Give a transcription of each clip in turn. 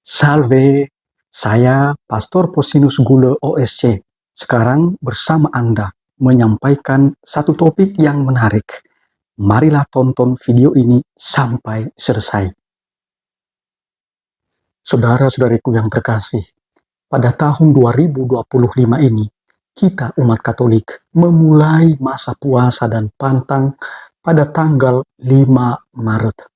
Salve, saya Pastor Posinus Gule OSC. Sekarang bersama Anda menyampaikan satu topik yang menarik. Marilah tonton video ini sampai selesai. Saudara-saudariku yang terkasih, pada tahun 2025 ini, kita umat Katolik memulai masa puasa dan pantang pada tanggal 5 Maret.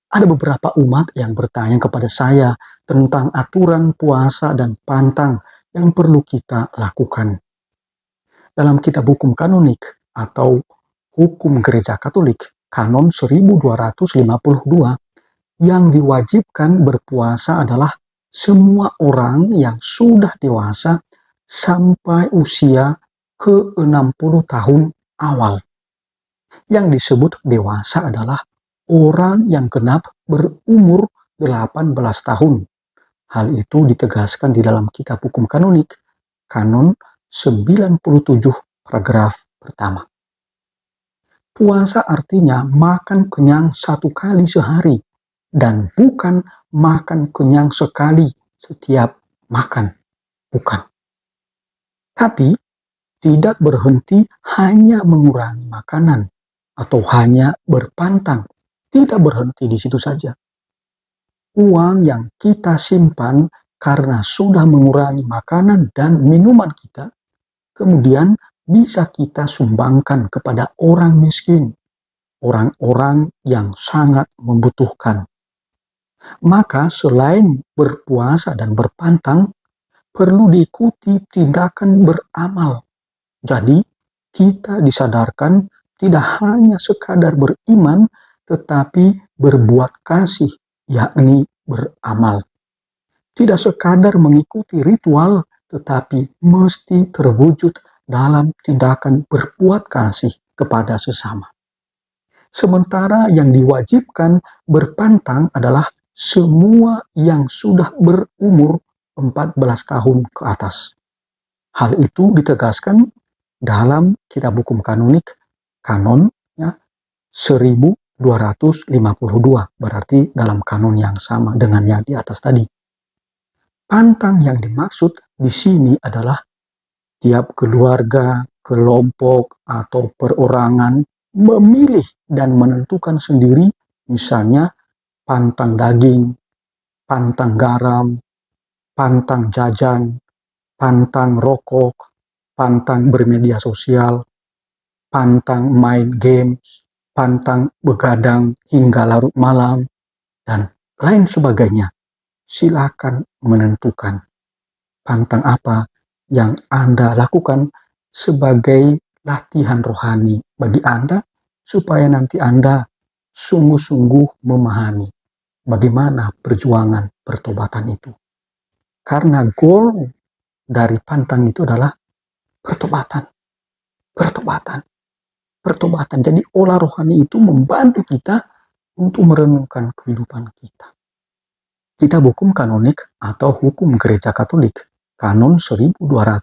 Ada beberapa umat yang bertanya kepada saya tentang aturan puasa dan pantang yang perlu kita lakukan. Dalam kitab hukum kanonik atau hukum gereja Katolik, kanon 1252, yang diwajibkan berpuasa adalah semua orang yang sudah dewasa sampai usia ke-60 tahun awal. Yang disebut dewasa adalah orang yang genap berumur 18 tahun. Hal itu ditegaskan di dalam kitab hukum kanonik, kanon 97 paragraf pertama. Puasa artinya makan kenyang satu kali sehari dan bukan makan kenyang sekali setiap makan. Bukan. Tapi tidak berhenti hanya mengurangi makanan atau hanya berpantang. Tidak berhenti di situ saja. Uang yang kita simpan karena sudah mengurangi makanan dan minuman kita, kemudian bisa kita sumbangkan kepada orang miskin, orang-orang yang sangat membutuhkan. Maka selain berpuasa dan berpantang, perlu diikuti tindakan beramal. Jadi, kita disadarkan tidak hanya sekadar beriman, tetapi berbuat kasih, yakni beramal. Tidak sekadar mengikuti ritual, tetapi mesti terwujud dalam tindakan berbuat kasih kepada sesama. Sementara yang diwajibkan berpantang adalah semua yang sudah berumur 14 tahun ke atas. Hal itu ditegaskan dalam kitab hukum kanonik, kanon 1252, berarti dalam kanon yang sama dengan yang di atas tadi. Pantang yang dimaksud di sini adalah tiap keluarga, kelompok, atau perorangan memilih dan menentukan sendiri, misalnya pantang daging, pantang garam, pantang jajan, pantang rokok, pantang bermedia sosial, pantang main games, pantang begadang hingga larut malam, dan lain sebagainya. Silakan menentukan pantang apa yang Anda lakukan sebagai latihan rohani bagi Anda, supaya nanti Anda sungguh-sungguh memahami bagaimana perjuangan pertobatan itu. Karena goal dari pantang itu adalah pertobatan. Jadi olah rohani itu membantu kita untuk merenungkan kehidupan kita. Kitab hukum kanonik atau hukum gereja Katolik, kanon 1251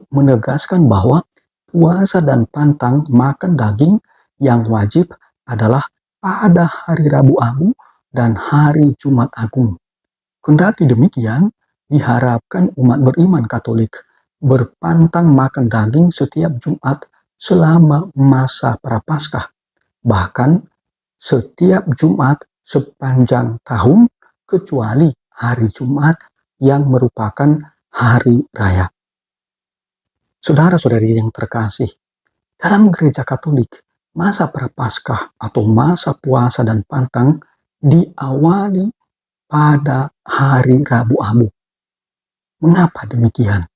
menegaskan bahwa puasa dan pantang makan daging yang wajib adalah pada hari Rabu Abu dan hari Jumat Agung. Kendati demikian, diharapkan umat beriman Katolik berpantang makan daging setiap Jumat selama masa Prapaskah. Bahkan setiap Jumat sepanjang tahun, kecuali hari Jumat yang merupakan hari raya. Saudara-saudari yang terkasih, dalam gereja Katolik, masa Prapaskah atau masa puasa dan pantang diawali pada hari Rabu Abu. Mengapa demikian?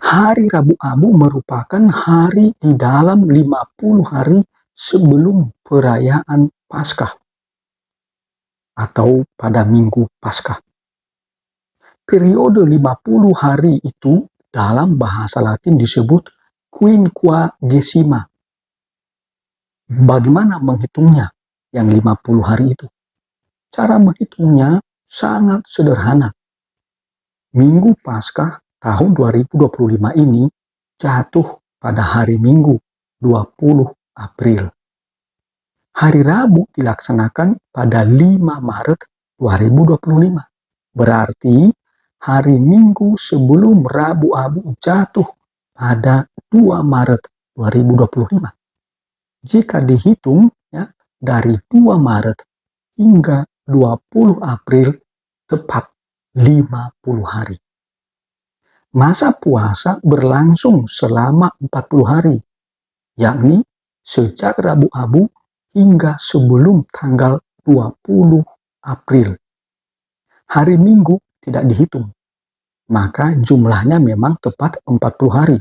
Hari Rabu Abu merupakan hari di dalam 50 hari sebelum perayaan Paskah atau pada minggu Paskah. Periode 50 hari itu dalam bahasa Latin disebut quinquagesima. Bagaimana menghitungnya yang 50 hari itu? Cara menghitungnya sangat sederhana. Minggu Paskah tahun 2025 ini jatuh pada hari Minggu 20 April. Hari Rabu dilaksanakan pada 5 Maret 2025. Berarti hari Minggu sebelum Rabu Abu jatuh pada 2 Maret 2025. Jika dihitung ya, dari 2 Maret hingga 20 April tepat 50 hari. Masa puasa berlangsung selama 40 hari, yakni sejak Rabu Abu hingga sebelum tanggal 20 April. Hari Minggu tidak dihitung, maka jumlahnya memang tepat 40 hari.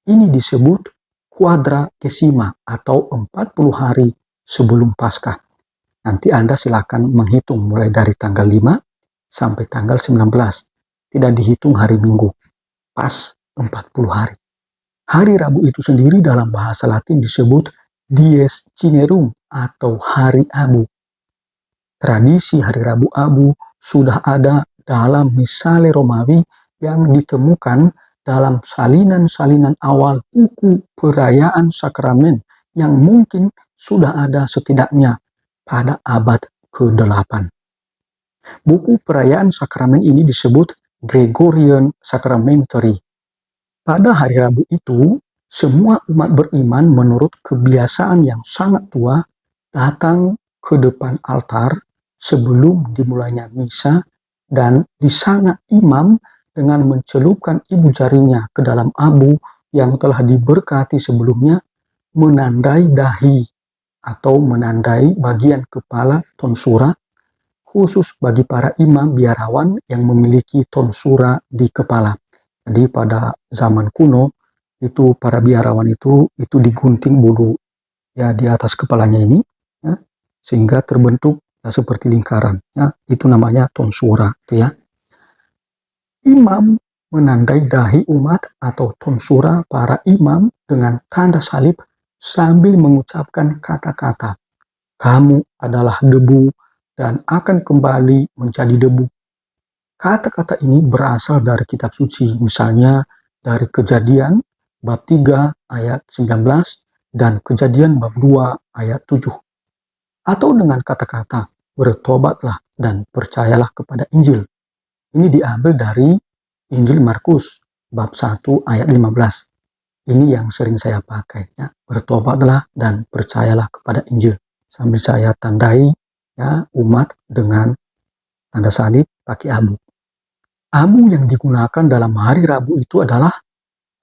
Ini disebut quadragesima atau 40 hari sebelum Paskah. Nanti Anda silakan menghitung mulai dari tanggal 5 sampai tanggal 19. Tidak dihitung hari Minggu. Pas 40 hari. Hari Rabu itu sendiri dalam bahasa Latin disebut dies cinerum atau hari Abu. Tradisi hari Rabu Abu sudah ada dalam Misale Romawi yang ditemukan dalam salinan-salinan awal buku perayaan sakramen yang mungkin sudah ada setidaknya pada abad ke-8. Buku perayaan sakramen ini disebut Gregorian Sacramentary. Pada hari Rabu itu, semua umat beriman menurut kebiasaan yang sangat tua datang ke depan altar sebelum dimulainya misa, dan di sana imam dengan mencelupkan ibu jarinya ke dalam abu yang telah diberkati sebelumnya menandai dahi atau menandai bagian kepala tonsura khusus bagi para imam biarawan yang memiliki tonsura di kepala. Jadi pada zaman kuno itu para biarawan itu digunting bulu ya di atas kepalanya ini ya, sehingga terbentuk ya, seperti lingkaran ya, itu namanya tonsura itu ya. Imam menandai dahi umat atau tonsura para imam dengan tanda salib sambil mengucapkan kata-kata, "Kamu adalah debu dan akan kembali menjadi debu." Kata-kata ini berasal dari kitab suci, misalnya dari Kejadian bab 3 ayat 19 dan Kejadian bab 2 ayat 7. Atau dengan kata-kata, "Bertobatlah dan percayalah kepada Injil." Ini diambil dari Injil Markus bab 1 ayat 15. Ini yang sering saya pakai ya, bertobatlah dan percayalah kepada Injil. Sambil saya tandai ya umat dengan tanda salib pakai abu. Abu yang digunakan dalam hari Rabu itu adalah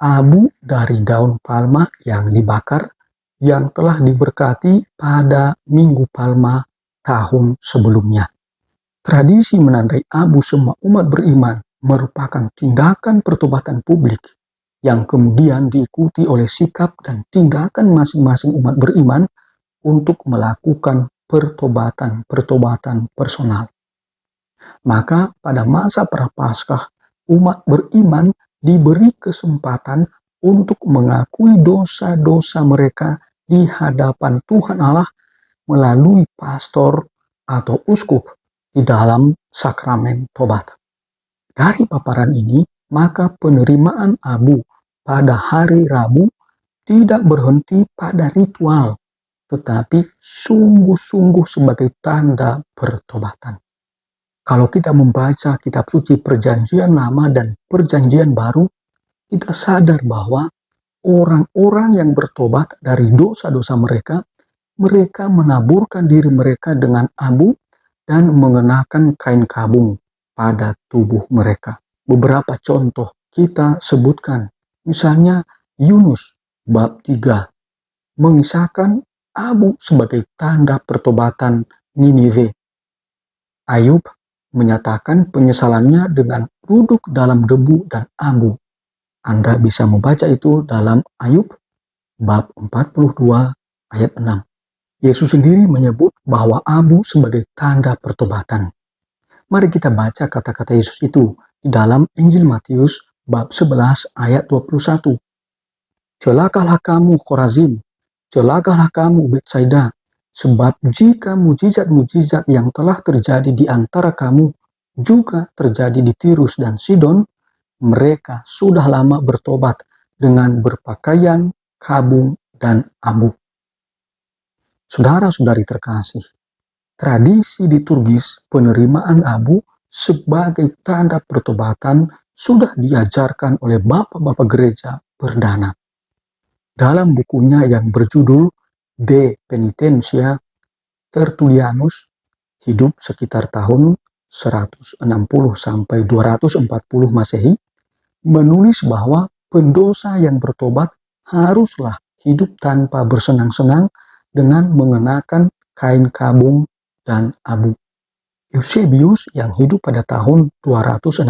abu dari daun palma yang dibakar yang telah diberkati pada Minggu Palma tahun sebelumnya. Tradisi menandai abu semua umat beriman merupakan tindakan pertobatan publik yang kemudian diikuti oleh sikap dan tindakan masing-masing umat beriman untuk melakukan pertobatan personal. Maka pada masa Prapaskah, umat beriman diberi kesempatan untuk mengakui dosa-dosa mereka di hadapan Tuhan Allah melalui pastor atau uskup di dalam sakramen tobat. Dari paparan ini, maka penerimaan abu pada hari Rabu tidak berhenti pada ritual, tetapi sungguh-sungguh sebagai tanda pertobatan. Kalau kita membaca kitab suci Perjanjian Lama dan Perjanjian Baru, kita sadar bahwa orang-orang yang bertobat dari dosa-dosa mereka menaburkan diri mereka dengan abu dan mengenakan kain kabung pada tubuh mereka. Beberapa contoh kita sebutkan, misalnya Yunus bab 3 mengisahkan abu sebagai tanda pertobatan Niniwe. Ayub menyatakan penyesalannya dengan duduk dalam debu dan abu. Anda bisa membaca itu dalam Ayub bab 42 ayat 6. Yesus sendiri menyebut bahwa abu sebagai tanda pertobatan. Mari kita baca kata-kata Yesus itu di dalam Injil Matius bab 11 ayat 21. "Celakalah kamu Khorazim, celakalah kamu Betsaida, sebab jika mujizat-mujizat yang telah terjadi di antara kamu juga terjadi di Tirus dan Sidon, mereka sudah lama bertobat dengan berpakaian kabung dan abu." Saudara-saudari terkasih, Tradisi liturgis penerimaan abu sebagai tanda pertobatan sudah diajarkan oleh bapak-bapak gereja perdana. Dalam bukunya yang berjudul De Penitentia, Tertullianus, hidup sekitar tahun 160 sampai 240 Masehi, menulis bahwa pendosa yang bertobat haruslah hidup tanpa bersenang-senang dengan mengenakan kain kabung dan abu. Eusebius yang hidup pada tahun 260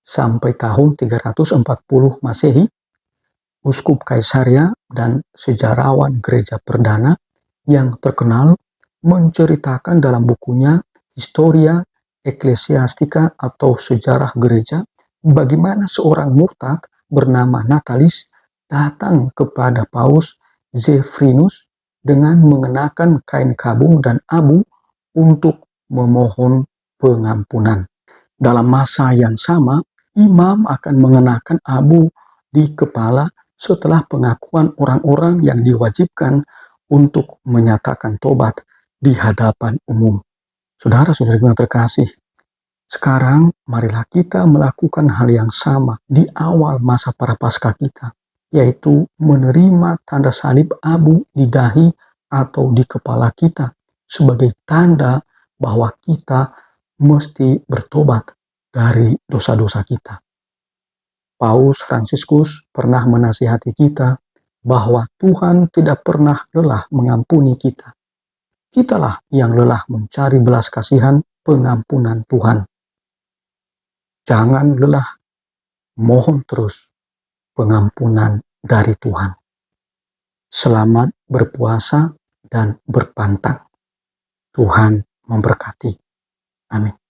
sampai tahun 340 Masehi, uskup Kaisaria dan sejarawan gereja perdana yang terkenal, menceritakan dalam bukunya Historia Ecclesiastica atau Sejarah Gereja bagaimana seorang murtad bernama Natalis datang kepada Paus Zephyrinus dengan mengenakan kain kabung dan abu untuk memohon pengampunan. Dalam masa yang sama, imam akan mengenakan abu di kepala setelah pengakuan orang-orang yang diwajibkan untuk menyatakan tobat di hadapan umum. Saudara-saudari yang terkasih, sekarang marilah kita melakukan hal yang sama di awal masa prapaskah kita, yaitu menerima tanda salib abu di dahi atau di kepala kita sebagai tanda bahwa kita mesti bertobat dari dosa-dosa kita. Paus Fransiskus pernah menasihati kita bahwa Tuhan tidak pernah lelah mengampuni kita. Kitalah yang lelah mencari belas kasihan pengampunan Tuhan. Jangan lelah, mohon terus pengampunan dari Tuhan. Selamat berpuasa dan berpantang. Tuhan memberkati. Amin.